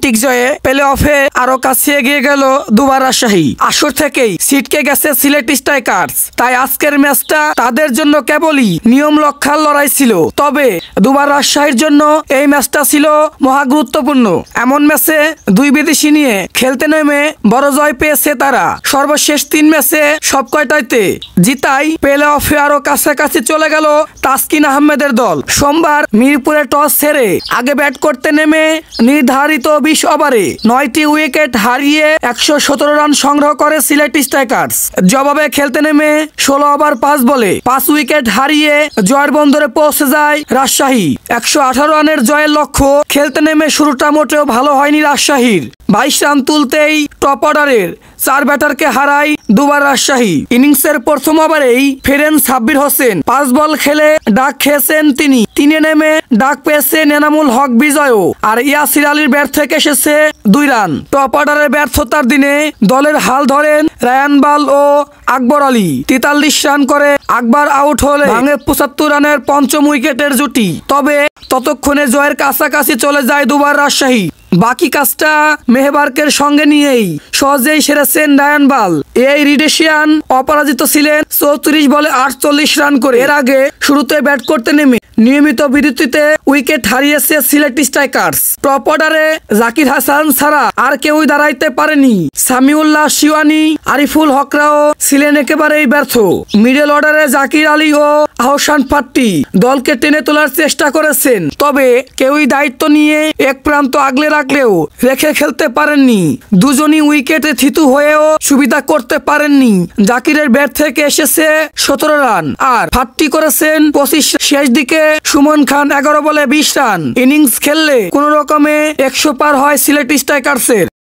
Hat trick জয়ে play অফে আরো কাছে এগিয়ে গেল দুবার রাজশাহী। আসর থেকেই ছিটকে গেছে সিলেট স্ট্রাইকার্স, তাই আজকের ম্যাচটা তাদের জন্য কেবলই নিয়ম রক্ষার লড়াই ছিল। তবে দুবার রাজশাহীর জন্য এই ম্যাচটা ছিল মহা গুরুত্বপূর্ণ। এমন ম্যাচে দুই বিদেশি নিয়ে খেলতে নেমে বড় জয় পেয়েছে তারা। সর্বশেষ 3 ম্যাচে সব কয়টাইতে জিতাই প্লে অফে আরো কাছাকাছি চলে গেল তাসকিন আহমেদের দল। সোমবার মিরপুরে টস ছেড়ে আগে ব্যাট করতে নেমে নির্ধারিত 20 ওভারে 9টি উইকেট হারিয়ে 117 রান সংগ্রহ করে সিলেট স্ট্রাইকার্স। জবাবে খেলতে নেমে 16 ওভার 5 বলে 5 উইকেট হারিয়ে জয়ের বন্দরে পৌঁছে যায় রাজশাহী। 118 রানের জয়ের লক্ষ্য। খেলতে নেমে শুরুটা মোটেও ভালো হয়নি রাজশাহীর। 22 রান তুলতেই টপ অর্ডারের 4 ব্যাটারকে হারায় দুবার রাজশাহী। ইনিংসের প্রথম ওভারেই ফেরেন সাব্বির হোসেন। 5 বল খেলে ডাক খেয়েছেন তিনি। 3-এ নেমে ডাক পেয়েছেন এনামুল হক বিজয়ও, আর ইয়াসির আলীর ব্যাট থেকে এসেছে 2 রান। টপ অর্ডারের ব্যর্থতার দিনে দলের হাল ধরেন রায়ান বাল ও আকবর আলী। 43 রান করে আকবর আউট হলে ভাঙে 75 রানের পঞ্চম উইকেটের জুটি। তবে ততক্ষণে জয়ের কাছাকাছি চলে যায় দুবার রাজশাহী। বাকি কাজটা মেহবারকের সঙ্গে নিয়েই সহজেই সেরেছেন রায়ান বাল। এই রিডেশিয়ান অপরাজিত ছিলেন 34 বলে 48 রান করে। এর আগে শুরুতে ব্যাট করতে নেমে নিয়মিত বিরতিতে উইকেট হারিয়েছে সিলেট স্ট্রাইকার্স। টপ অর্ডারে জাকির হাসান ছাড়া আর কেউই দাঁড়াইতে পারেনি। সামিউল্লাহ শিওয়ানি, আরিফুল হকরাও ছিলেন একেবারেই ব্যর্থ। মিডল অর্ডারে জাকির আলী ও আহসান ফাট্টি দলকে টেনে তোলার চেষ্টা করেছেন, তবে কেউই দায়িত্ব নিয়ে এক প্রান্ত আগলে রাখলেও রেখে খেলতে পারেননি। দুজনই উইকেটে থিতু হয়েও সুবিধা করতে পারেননি। জাকিরের ব্যাট থেকে এসেছে 17 রান, আর ফাট্টি করেছেন 25। শেষ দিকে সুমন খান 11 বলে 20 রান। ইনিংস খেললে কোন রকমে 100 পার হয় সিলেট স্ট্রাইকার্সের।